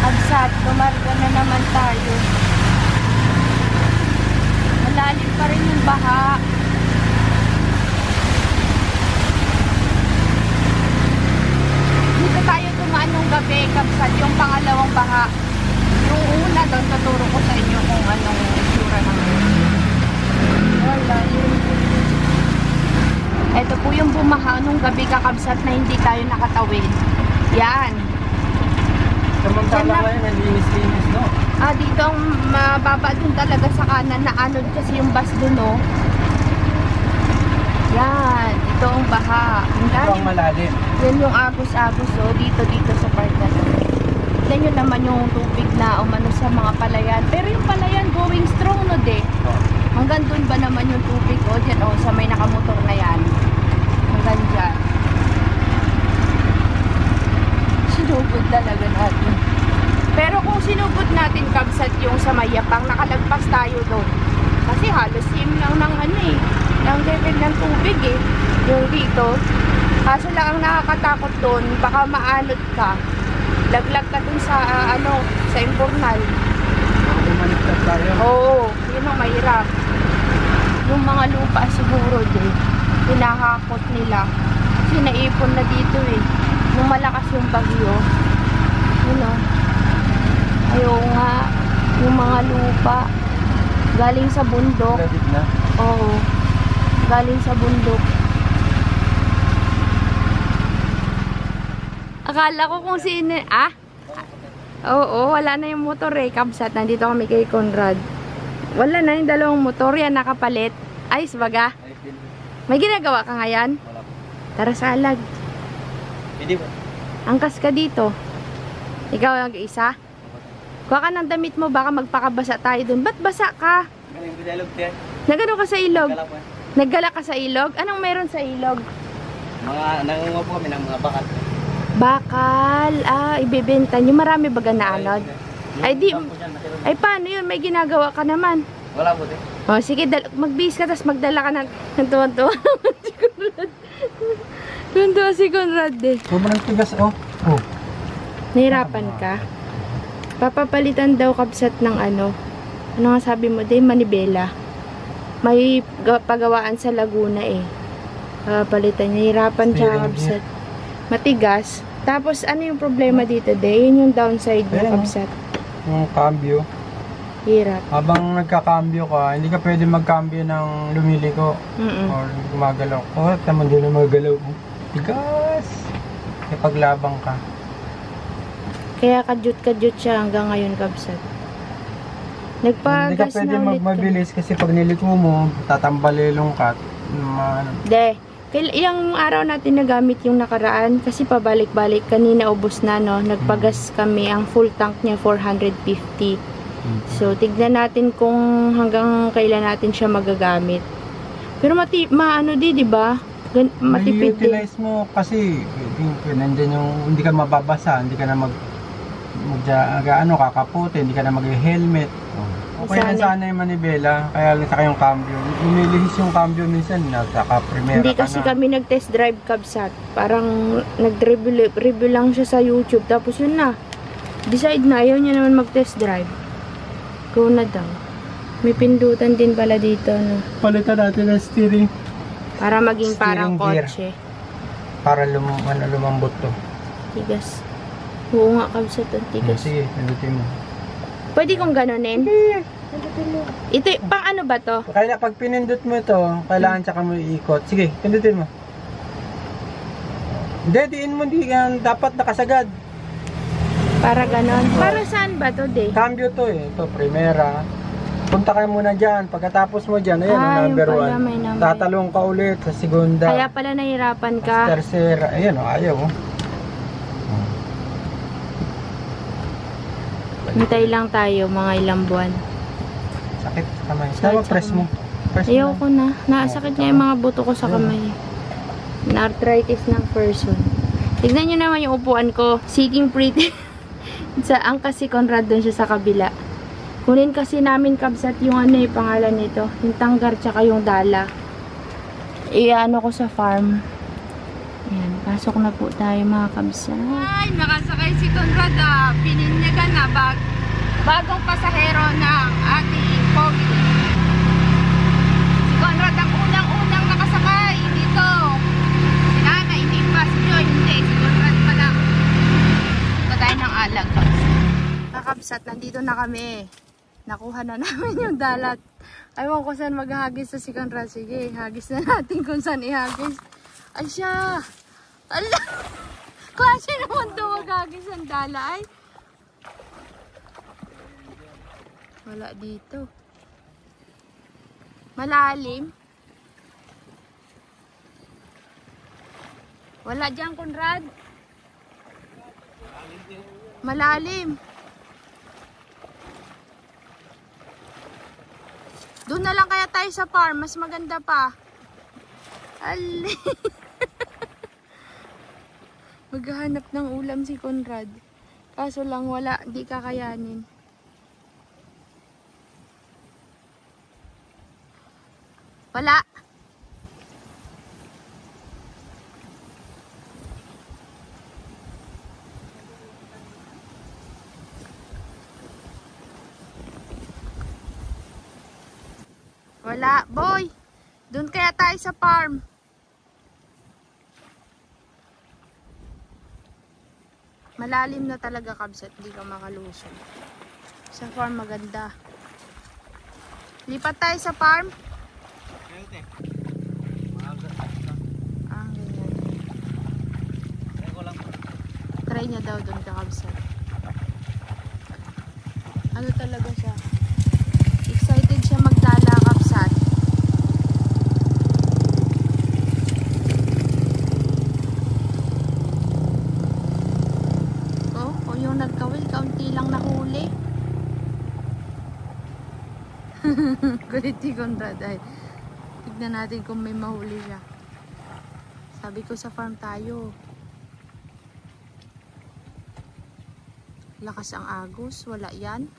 Kabsat, kumarga na naman tayo. Malalim pa rin yung baha. Dito tayo tumaan nung gabi, Kabsat, yung pangalawang baha. Yung una doon, tuturo ko sa inyo kung anong itsura naman. Wala yun. Ito po yung bumaha nung gabi, Kakabsat, na hindi tayo nakatawid. Yan. Samantala ngayon, nalinis-linis, no? Dito ang mababa dun talaga sa kanan na anod kasi yung bus dun, no? Yan. Ito ang baha. Ito ang malalim. Yan yung agos-agos, oh. Dito sa part na to. Yan yun naman yung tubig na umano sa mga palayan. Pero yung palayan going strong, no, de? Hanggang dun ba naman yung tubig, oh? Diyan, oh, sa may nakamotor na yan. Hanggang dyan. Sinugod talaga natin. Pero kung sinugod natin, Kabsat, yung sa Mayapang, nakalagpas tayo doon. Kasi halos same lang ng ano eh, ng level ng tubig eh. Yung dito. Kaso lang ang nakakatakot doon, baka maalot ka. Laglag ka dun sa sa Imbornal. Bumaliktad tayo. Oo, yun ang mahirap. Yung mga lupa siguro din, hinahakot nila. Kasi naipon na dito eh. Nung malakas yung bagyo, yun o. Ayaw nga, yung mga lupa, galing sa bundok. Ladit na. Oo, galing sa bundok. Akala ko kung sino, Oo, wala na yung motor eh, Kabsat. Nandito kami kay Conrad. Wala na yung dalawang motor yan, nakapalit. Ayos baga? May ginagawa ka ngayon? Wala po. Tara sa alag. Hindi ba? Angkas ka dito. Ikaw ang isa? Kuha ka ng damit mo, baka magpakabasa tayo dun. Ba't basa ka? Galing ko sa ilog, tiyan. Nagano ka sa ilog? Gala po. Naggala ka sa ilog? Anong meron sa ilog? Nangungaw po kami ng mga bakat. Bakal. Ibibenta nyo. Marami baga na anod? Ay, ay, paano yun? May ginagawa ka naman. Wala po, tiyan. O, sige, magbihis ka, tapos magdala ka ng tuwan-tuwa. Si Conrad. Tuwan-tuwa si Conrad eh. Sobrang tigas, oh. Nahirapan ka? Papapalitan daw, Kabsat, ng ano nga sabi mo, de, manibela. May pagawaan sa Laguna eh. Papapalitan niya. Hirapan siya, Kabsat. Matigas. Tapos, ano yung problema dito, de? Yun yung downside mo, Kabsat. Yung cambio. Hirap. Habang nagka-cambio ka, hindi ka pwede mag-cambio ng lumiliko. Or gumagalaw. Oh, naman din na magalaw. Tigas! Kapag labang ka. Kaya kadyut-kadyut siya hanggang ngayon, Kabsat. Hindi ka Nagpagas pwede na ulit ka. magmabilis kasi pag niliko mo, tatambalilong ka. De, yung araw natin nagamit yung nakaraan kasi pabalik-balik. Kanina ubos na, no? Nagpagas kami. Ang full tank niya 450. So, tignan natin kung hanggang kailan natin siya magagamit. Pero maano di ba? Matipid din. I-utilize mo kasi nandiyan yung hindi ka mababasa, hindi ka na kakaputi, hindi ka na mag-helmet. Okay na sana yung manibela, kaya lang saka yung cambio. Lumilihis yung cambio minsan, nagkaka-primera Hindi kasi kami nag-test drive, Kabsat. Parang nag-review lang siya sa YouTube. Tapos yun na. Decide na, ayaw niya naman mag-test drive. Go na daw. May pindutan din pala dito, no? Palitan natin ang steering. Para maging Steering parang gear. kotse. Para lumambot to. Tigas. Oo nga, Kabsat, ang tigas. Sige, pindutin mo. Pwede kong ganunin? Ito, pang ano ba to? Kaya pag pinindot mo ito, kailangan tsaka mo iikot. Sige, pindutin mo. Hindi, diin mo, dapat nakasagad. Para ganon. Para saan ba to, de? Cambio to eh. Ito, primera. Punta kayo muna dyan. Pagkatapos mo dyan, ayan, yung number pala, 1. may number. Tatalong ka ulit sa segunda. Kaya pala nahirapan ka. Tercera. Ayan, ayaw. Hintay lang tayo mga ilang buwan. Sakit sa kamay. Sakit Tama, sa press mo. Press mo. Ayoko na. Nakasakit niya yung mga buto ko sa kamay. Na-arthritis ng person. Tignan nyo naman yung upuan ko. Seeking pretty. Sa angkas si Conrad doon siya sa kabila. Kunin kasi namin, Kabsat, yung ano yung pangalan nito. Yung tanggar tsaka yung dala. Iano ko sa farm. Ayan, pasok na po tayo mga Kabsat. Ay, nakasakay si Conrad ah. Pininyagan na. bag, bagong pasahero ng ating Pogi. Si Conrad ang unang-unang nakasakay dito. Si Nana, hindi pa. Si Joy, hindi. Si Conrad pa lang. Ito tayo ng alag. Kakabsat, nandito na kami. Nakuha na namin yung dalat. Ayaw ko saan maghagis sa si Conrad. Sige, hagis na natin kung saan ihagis. Ay siya! Ala! Klase naman ito maghagis ang dala ay. Wala dito. Malalim. Wala dyan, Conrad. Malalim. Doon na lang kaya tayo sa farm. Mas maganda pa. Ali. Maghahanap ng ulam si Conrad. Kaso lang wala. Di kakayanin. Wala. Wala. Boy! Doon kaya tayo sa farm. Malalim na talaga, kabsat. Hindi ka makalusong. Sa farm maganda. Lipat tayo sa farm. Ah, ganyan. Try niya daw doon ka, kabsat. Ano talaga siya? Excited siya magdala, kabsat. Oh, yung nagkawil, kaunti lang nahuli. Kulit si Conrad ay. Tignan natin kung may mahuli siya. Sabi ko sa farm tayo. Lakas ang agos, wala yan.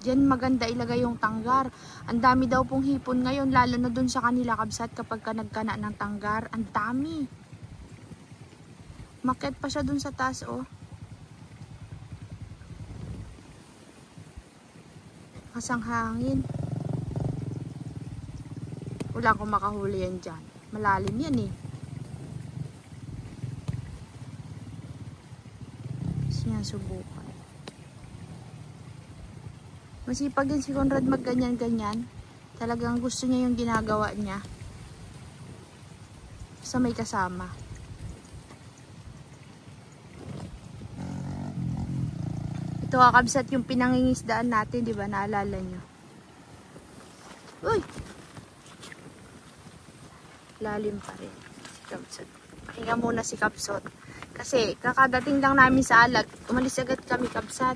Diyan maganda ilagay yung tanggar. Ang dami daw pong hipon ngayon, lalo na dun sa kanila, kabsat, kapag ka nagkana ng tanggar. Ang dami. Maket pa siya dun sa taas, oh. Kasang hangin. Wala akong makahuli yan dyan. Malalim yan eh. Sinusubukan. Masipag din si Conrad magganyan-ganyan. Talagang gusto niya yung ginagawa niya. Sa may kasama. Ito kakabsat yung pinangingisdaan natin, di ba? Naalala niyo. Uy! Lalim pa rin. Si Kapsot. Pahinga muna si Kapsot. Kasi kakadating lang namin sa alag. Umalis agad kami, Kapsat.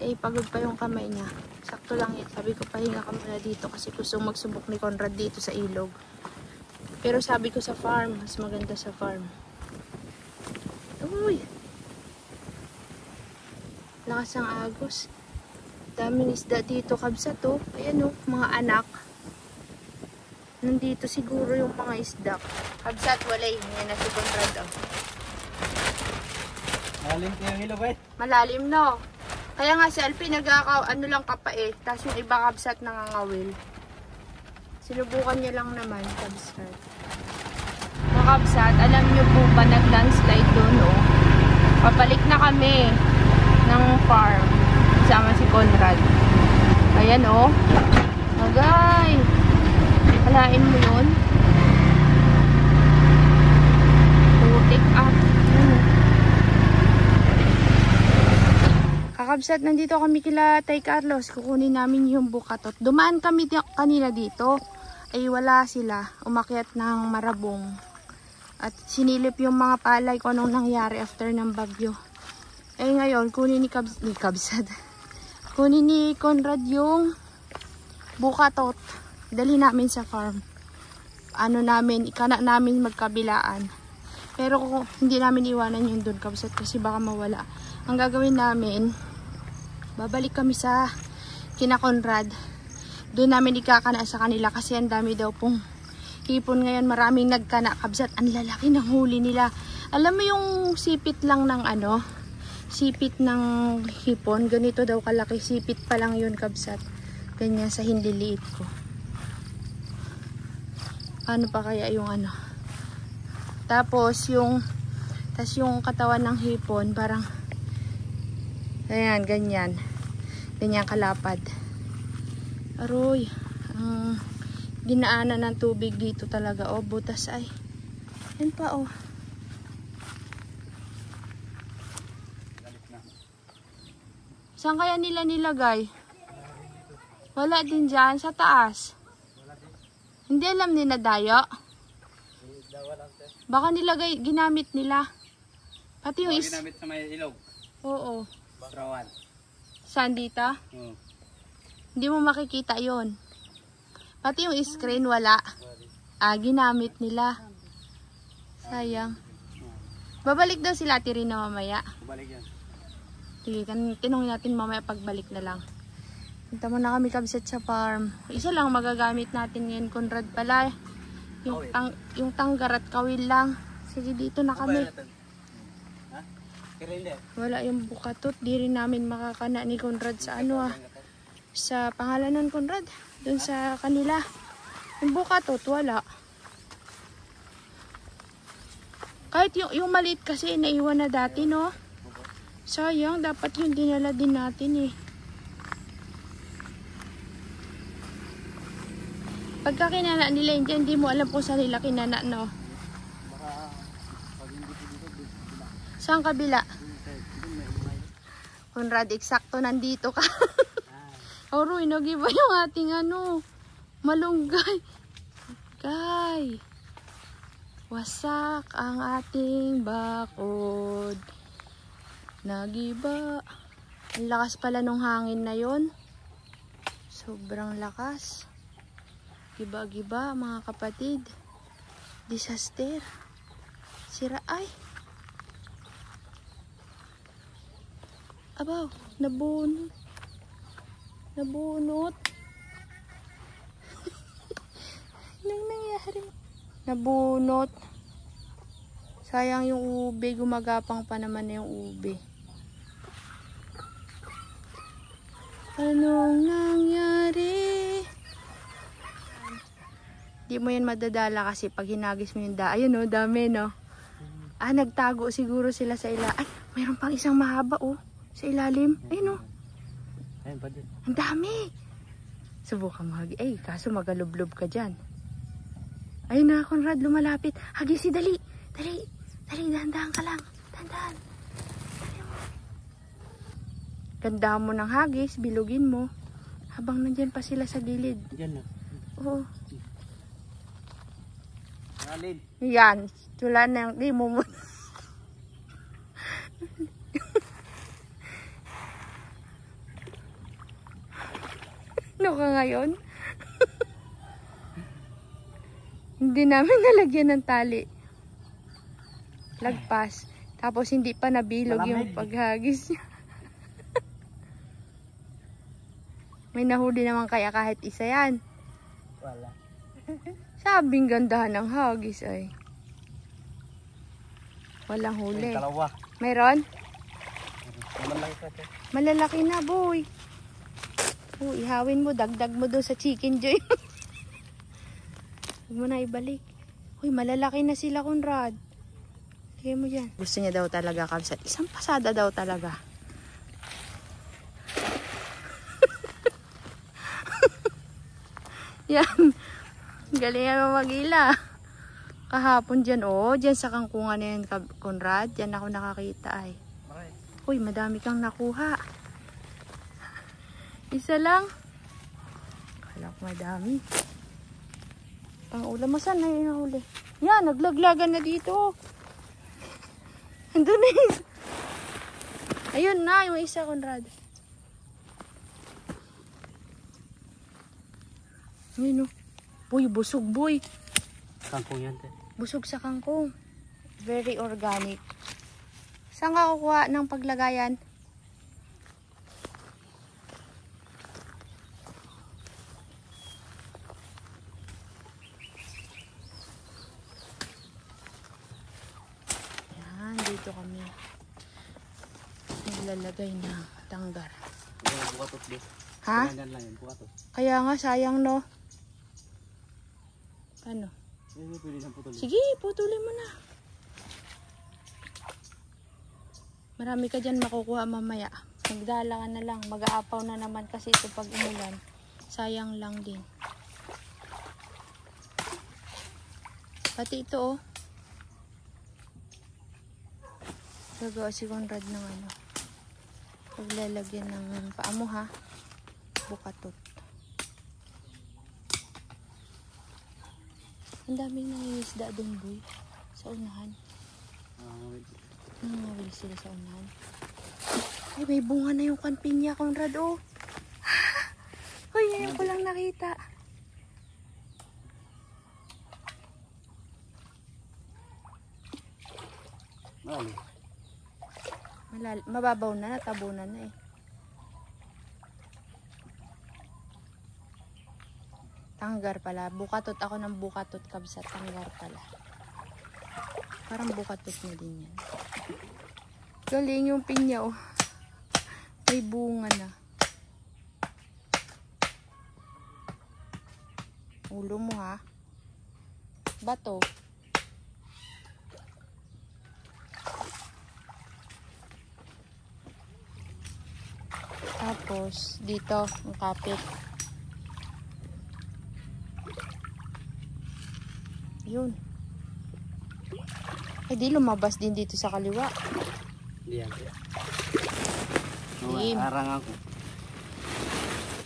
Eh, pagod pa yung kamay niya. Sakto lang yan. Sabi ko, pahinga ka muna dito kasi gusto magsubok ni Conrad dito sa ilog. Pero sabi ko sa farm, mas maganda sa farm. Uy! Lakas ang agos. Daming isda dito, Kabsat, oh. Ayan, oh, mga anak. Nandito siguro yung mga isda. Kabsat, walay. Yan na si Conrad, oh. Malalim ko yung ilog, eh. Malalim, no? Kaya nga si Alpin, ano lang kapait. Tapos yung iba, Kabsat, nangangawil. Sinubukan niya lang naman, Kabsat. Mga Kabsat, alam niyo po ba nag-landslide doon, oh? Papalik na kami ng farm. Kasama si Conrad. Ayan, oh. Agay! Halain mo yun. Putik up. Kakabsat, nandito kami kila Tay Carlos. Kukunin namin yung bukatot. Dumaan kami kanina dito. Ay wala sila. Umakyat ng Marabong. At sinilip yung mga palay kung anong nangyari after ng bagyo. Eh ngayon, kunin ni Kabsat. Kunin ni Conrad yung bukatot. Dali namin sa farm. Ano namin, ikana namin magkabilaan. Pero kung hindi namin iwanan yung doon, Kabsat, kasi baka mawala. Ang gagawin namin, babalik kami sa kina Conrad. Doon namin ikakana sa kanila kasi ang dami daw pong hipon ngayon. Maraming nagkana, Kabsat. Ang lalaki ng huli nila. Alam mo yung sipit lang ng ano, sipit ng hipon. Ganito daw kalaki. Sipit pa lang yun, kabsat. Ganyan sa hindi liit ko. Ano pa kaya yung ano? Tapos yung katawan ng hipon parang ayan, ganyan. Ganyan kalapad. Aroy, ang dinaanan ng tubig dito talaga. Oh, butas ay. Yan pa, oh. Saan kaya nila nilagay? Wala din dyan, sa taas. Hindi alam ni na dayo. Baka nilagay, ginamit nila. Pati yung ginamit sa may ilog. Oo. Bakrawan. Saan dito? Oo. Hindi mo makikita yon. Pati yung screen wala. Ginamit nila. Sayang. Babalik daw sila tirin na mamaya. Babalik yan. Sige, tinongin natin mamaya pagbalik na lang. Punta muna kami kabsat sa farm. Isa lang magagamit natin ngayon, Conrad pala. Yung tanggar at kawil lang. Sige, dito na kami. Wala yung bukatot. Di rin namin makakana ni Conrad sa ano sa pangalan nun, Conrad. Doon sa kanila. Yung bukatot, wala. Kahit yung maliit kasi naiwan na dati, no? Sayang, dapat yung dinala din natin eh. Pagka kinana nila, hindi mo alam kung saan nila kinana, no? Saan kabila? Conrad, eksakto nandito ka. Oro, inagiba yung ating ano, malunggay. Kay, wasak ang ating bakod. Nagiba. Ang lakas pala nung hangin na yon. Sobrang lakas. Giba-giba mga kapatid. Disaster. Sira ay. Abaw, nabunot. Nabunot. Anong nangyari? Nabunot. Sayang yung ube. Gumagapang pa naman yung ube. Anong nangyari? Di mo yan madadala kasi pag hinagis mo yung ayun, no, dami, no? Nagtago siguro sila sa Ay, mayroon pang isang mahaba, oh. Sa ilalim. Ayun, no? Ayun pa din. Ang dami. Subukan mo, hagi. Ay, kaso magalublob ka dyan. Ayun na, Conrad, lumalapit. Hagisi, dali. Dali. Dali, dahan-dahan ka lang. Dahan-dahan. Dali mo. Ganda mo ng hagis, bilugin mo. Habang nandyan pa sila sa gilid. Diyan na. Oo. Alin. Yan. Tula na yung di mo mo. Ano ka ngayon? Hindi namin nalagyan ng tali. Lagpas. Tapos hindi pa nabilog yung paghagis niya. May nahuli naman kaya kahit isa yan. Wala. Sabing gandahan ng hagis ay. Walang huli. Dalawa. Mayroon? Malalaki ka. Malalaki na, boy. Ihawin mo, dagdag mo doon sa chicken joy. Huwag mo na ibalik. Uy, malalaki na sila, Conrad. Sige mo dyan. Gusto niya daw talaga, kabsat. Isang pasada daw talaga. Yan. Galingan mo mag-ila. Kahapon dyan, oh. Dyan sa kangkungan na yan, Conrad. Dyan ako nakakita ay. Uy, madami kang nakuha. Isa lang. Kala ko madami. Pang-ulam mo, saan na yung nahuli? Yan, naglaglagan na dito. Andun na yun. Ayun na, yung isa, Conrad. Ayun, oh. Boy, busog, boy. Kangkong yan, te. Busog sa kangkong. Very organic. Saan ka kukuha ng paglagayan? Yan, dito kami. lalagay na tanggar. Bukatot din. Ha? Ganyan lang yun, bukatot. Kaya nga, sayang no. Ano? Pwede siyang putulin. Sige, putulin mo na. Marami ka dyan makukuha mamaya. Magdala ka na lang. Mag-aapaw na naman kasi ito pag umulan. Sayang lang din. Pati ito oh. Gagawa si Conrad ng ano. Paglalagyan ng paa mo ha. Bukatot. Ang daming nangingisda doon boy. Sa unahan. Mawili sila sa unahan. Ay, may bunga na yung kanpinya, Conrad oh. Uy, ngayon ko lang nakita. Mababaw na, natabunan na eh. Tanggar pala. Bukatot ako ng bukatot kabsat. Tanggar pala. Parang bukatot na din yan. Galing yung pinya oh. May bunga na. Ulo mo ha. Bato. Tapos, dito, ang kapit. Yun. Eh, di lumabas din dito sa kaliwa. Hindi yan. Dim. Arang ako.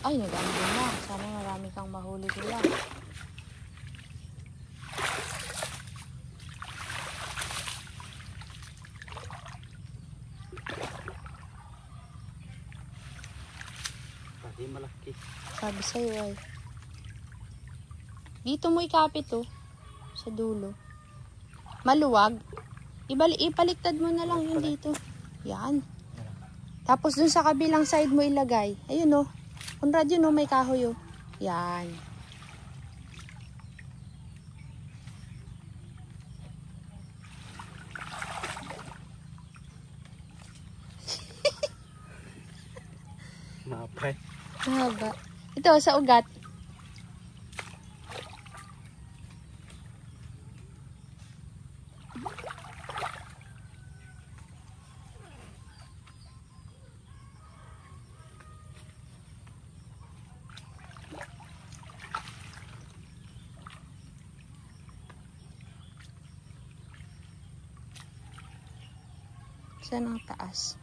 Ay, nag-ano na. Sana marami kang mahuli sila. Pati malaki. Sabi sa'yo ay. Dito mo ikapit oh. Sa dulo. Maluwag. Ipaliktad mo na lang yun dito. Yan. Tapos dun sa kabilang side mo ilagay. Ayun oh. Conrad yun oh, may kahoy oh. Yan. Mapay. Mahaba. Ito sa ugat. Saan ang taas?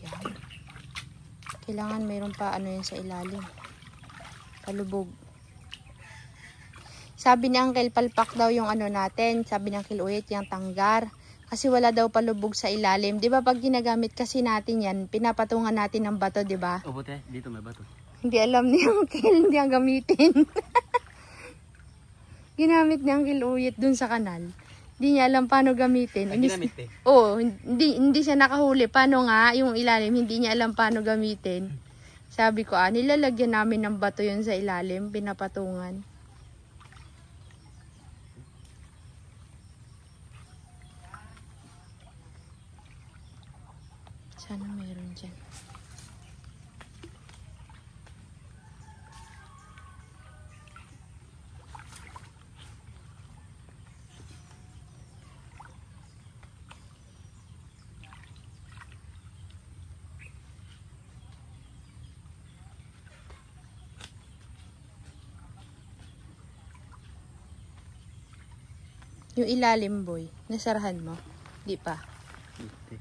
Yan. Kailangan mayroon pa ano yun sa ilalim. Palubog. Sabi ni Uncle palpak daw yung ano natin. Sabi ni Uncle Uyet yung tanggar. Kasi wala daw palubog sa ilalim. Di ba pag ginagamit kasi natin yan, pinapatungan natin ng bato, di ba? O buti, dito may bato. Hindi alam ni Uncle, hindi ang gamitin. Ginamit ni Uncle Uyet dun sa kanal. Hindi niya alam paano gamitin. Ay, ginamit eh. Oo, hindi siya nakahuli. Paano nga yung ilalim, hindi niya alam paano gamitin. Sabi ko, nilalagyan namin ng bato yun sa ilalim, pinapatungan. Sana mayroon dyan. Yung ilalim, boy, nasarahan mo? Di pa. Buti.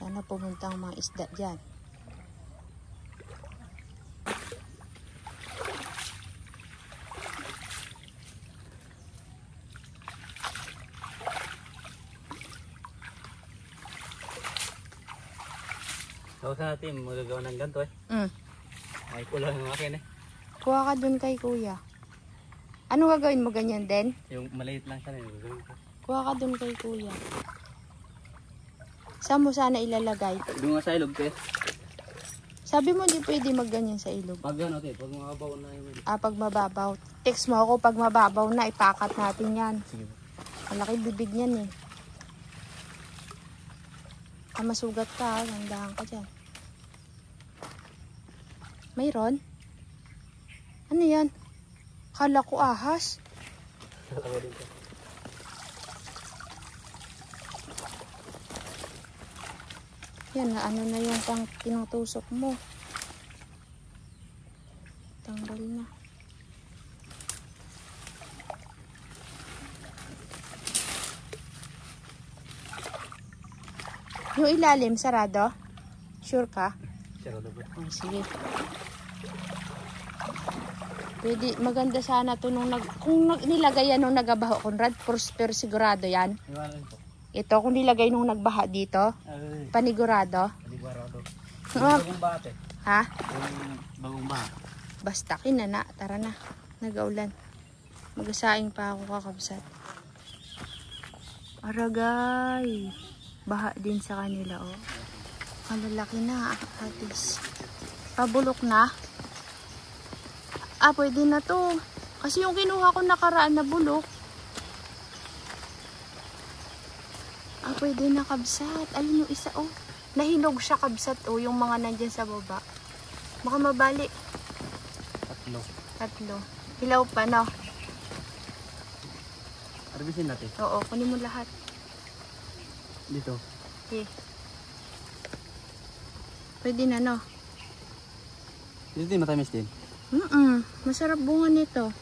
Sana pumunta ang mga isda dyan. Tapos natin, magagawa ng ganito eh. Mm. Ay, kulang yung akin eh. Kuha ka dun kay kuya. Ano gagawin mo, ganyan din? Yung maliit lang siya na yun. Gagawin ko. Kuha ka dun kay kuya. Saan mo sana ilalagay? Doon nga sa ilog, te. Sabi mo di pwede magganyan sa ilog. Pag ano, te, pag makabaw na yung... Pag mababaw. Text mo ako pag mababaw na, ipakat natin yan. Sige po. Malaki bibig niyan eh. Masugat ka, nandahan ka dyan. Mayroon? Ano yan? Kala ko ahas. Dalawa din po. Yan, na ano na yung pang tinutusok mo. Tanggal na. Yung ilalim, sarado? Sure ka? Sarado po. Oh, sige. Pwede, maganda sana to nung kung nilagay yan nung nagabaho, Conrad, pero sigurado yan. Iwan rin po. Ito, kung nilagay nung nagbaha dito, Ay, panigurado. panigurado. Ah. Yung bagong bate. Ha? Yung bagong baha. Basta kinana, tara na. Nagaulan. Magasaing pa ako kakabsat. Aragay. Baha din sa kanila, oh. Malalaki na, atis. Pabulok na. Pwede na to. Kasi yung kinuha ko nakaraan na bulok. Pwede na kabsat. Alin yung isa, oh. Nahilog siya kabsat, oh. Yung mga nandyan sa baba. Baka mabali. Tatlo. Hilaw pa, no? Harbisin natin. Oo, kunin mo lahat. Dito. Okay. Pwede na, no? Dito din matamis din. Masarap bunga nito.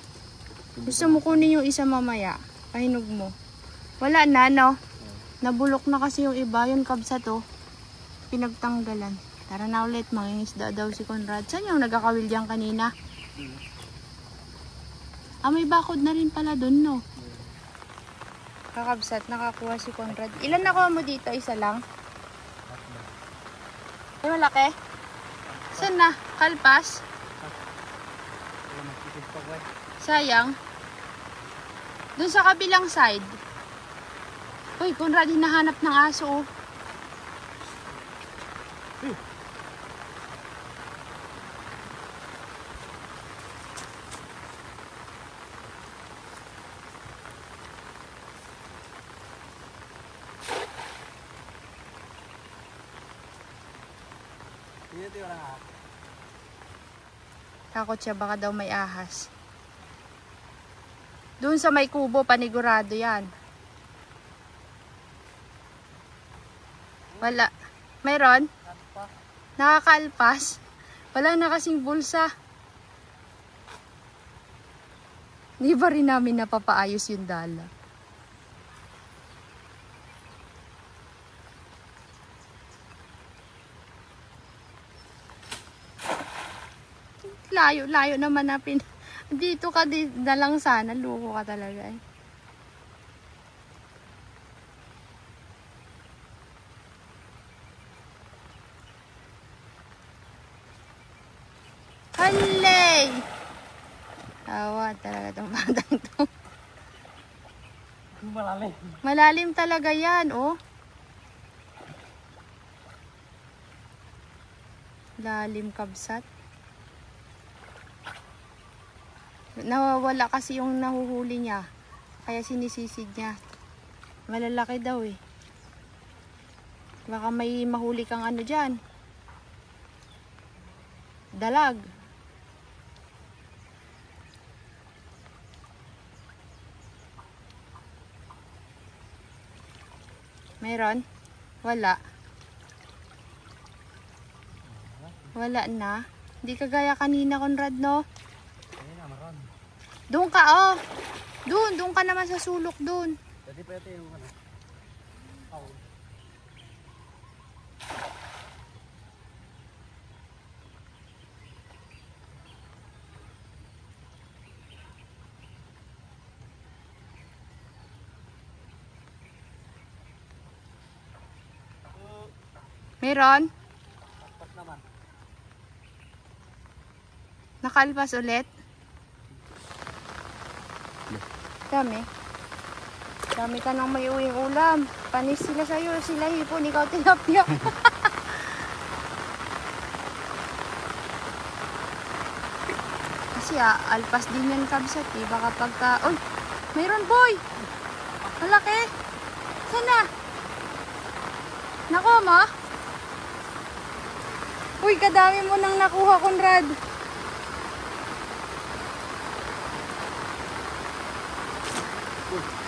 Gusto mo kunin yung isa mamaya. Pahinog mo. Wala na, no? Nabulok na kasi yung iba. Yung kabsa to. Pinagtanggalan. Tara na ulit. Mangingisda daw si Conrad. Saan yung nagkakawil dyan kanina? May bakod na rin pala dun, no? Kakabsat. Nakakuha si Conrad. Ilan nakuha mo dito? Isa lang? Ay, malaki? Saan na? Kalpas? Sayang. Dun sa kabilang side. Uy, Conrad, hinahanap ng aso, oh. Takot siya, baka daw may ahas. Doon sa may kubo, panigurado yan. Wala. Mayroon? Nakakalpas? Wala na kasing bulsa. Di ba rin namin napapaayos yung dala? Layo naman na dito ka na lang sana, luko ka talaga eh. Halay! Tawa talaga itong batang to. Malalim. Malalim talaga yan, oh. Lalim kabsat. Nawawala kasi yung nahuhuli niya. Kaya sinisisid niya. Malalaki daw eh. Baka may mahuli kang ano dyan. Dalag. Meron? Wala. Wala na. Hindi kagaya kanina, Conrad, no? Doon ka, oh. Doon ka naman sa sulok doon. Pwede pa ito yung ano. Meron? Tapos naman. Nakalpas ulit? Dami. Dami ka nang may uwing ulam. Panis sila sa'yo, sila hipon, ikaw tilapia. Kasi alpas din yan kabsat eh. Baka pagka... Uy! Mayroon boy! Malaki! Sana? Nakuha mo? Uy, kadami mo nang nakuha, Conrad.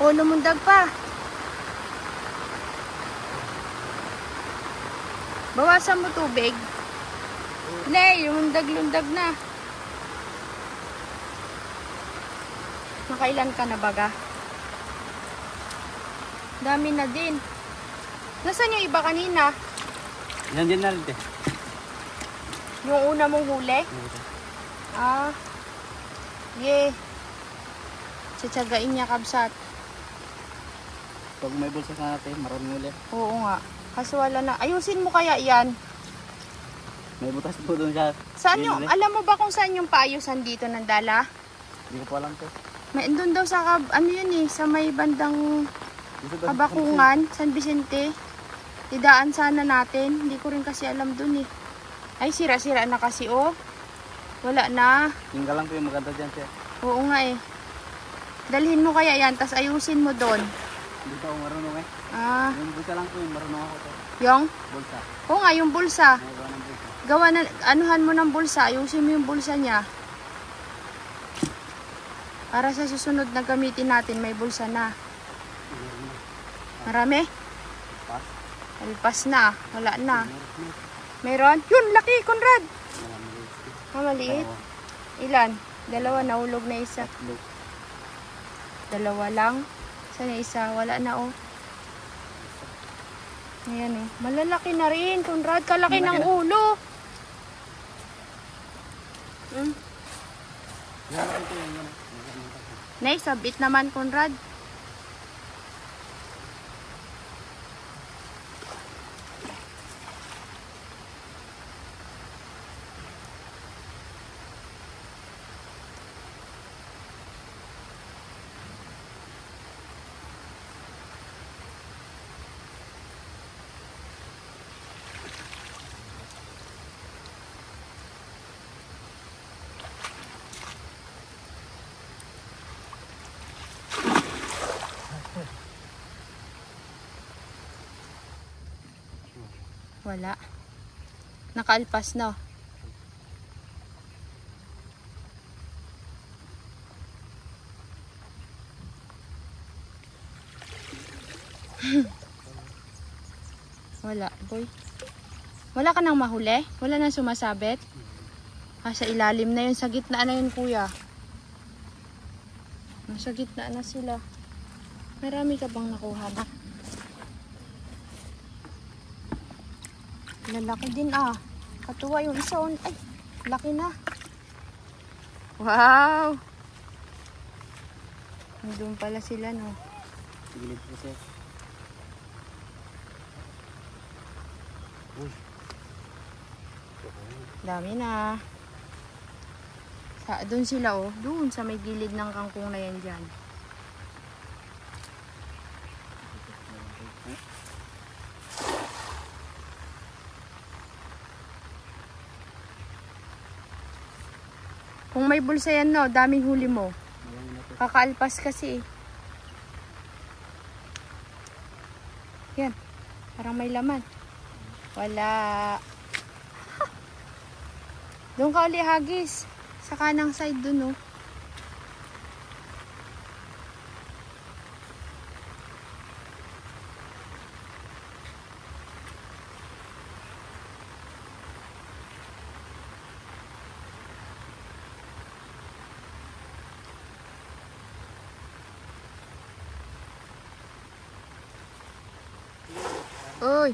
Oh, lumundag pa. Bawasan mo tubig. Hindi, lumundag-lundag na. Makailan ka na baga? Dami na din. Nasaan yung iba kanina? Yan din na rin eh. Yung una mong huli? Ah. Yeah. Tsatsagain niya kabsat. Pag may bulsa ka natin, maraming ulit. Oo nga. Kasi wala na. Ayusin mo kaya yan. May butas po doon siya. Saan yung, alam mo ba kung saan yung paayusan dito ng dala? Hindi ko po alam to. May doon daw sa, ano yun eh, sa may bandang Dito ba? Kabakungan, San Vicente. Idaan sana natin. Hindi ko rin kasi alam dun eh. Ay, sira-sira na kasi oh. Wala na. Tinggal lang po yung maganda dyan siya. Oo nga eh. Dalhin mo kaya yan, tas ayusin mo doon. Dito ako marunong eh. Ah, Yung bulsa lang po yung marunong ako to. yung? Bulsa. Oo nga, yung bulsa. Magawa ng bulsa. Gawa na, anuhan mo ng bulsa. Ayusin mo yung bulsa niya. Para sa susunod na gamitin natin, may bulsa na. Marami? Pas. Alpas na. Wala na. Meron? Yun, laki, Conrad. Ah, maliit. Ilan? Dalawa, nahulog na isa. Dalawa lang. Saan yung isa? Wala na oh. Ayan oh. Malalaki na rin, Conrad. Kalaki ng ulo. Hmm. Naisabit naman, Conrad. Wala. Nakaalpas na. Wala, boy. Wala ka nang mahuli? Wala nang sumasabit? Ah, sa ilalim na yun. Sa gitna na yun, kuya. Sa gitna na sila. Marami ka bang nakuha na? Lalaki din ah. Katuwa yung isa. Ay, laki na. Wow! Nandun pala sila, no? Gilid po siya. Dami na. Doon sila, oh. Doon sa may gilid ng kangkong na yan dyan. Kung may bulsa yan, no, daming huli mo. Kakaalpas kasi. Yan. Parang may laman. Wala. Doon ka uli, hagis. Sa kanang side doon, no. Uy.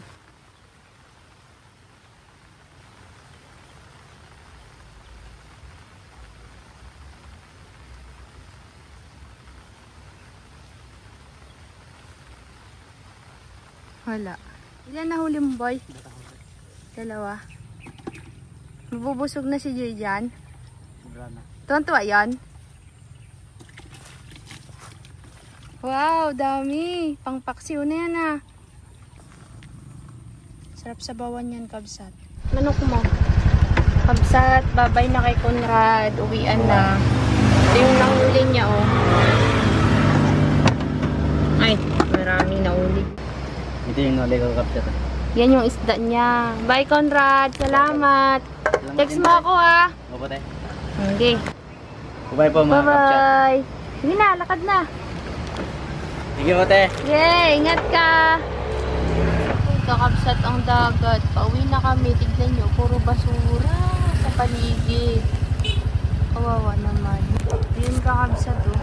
Wala. Ilan nahuli mo, boy? Dalawa. Mabubusog na si Jay dyan. Sobra na. Tuwan-tuwa yan. Wow, dami. Pangpaksiw na yan ah. Sarap sa bawan yan, kabsat. Manok mo. Kabsat, babay na kay Conrad. Uwian na. Ito yung nahuli niya, oh. Ay, maraming nahuli. Ito yung nalay ko kapsat. Yan yung isda niya. Bye, Conrad. Salamat. Text mo ako, ah. Opo, te. Okay. Bye po mga kapsat. Bye-bye. Sige na, lakad na. Sige po, te. Yay, ingat ka. Kakabsat ang dagat. Pauwi na kami. Tignan nyo, puro basura sa paligid. Kawawa naman. Yun kakabsat, oh.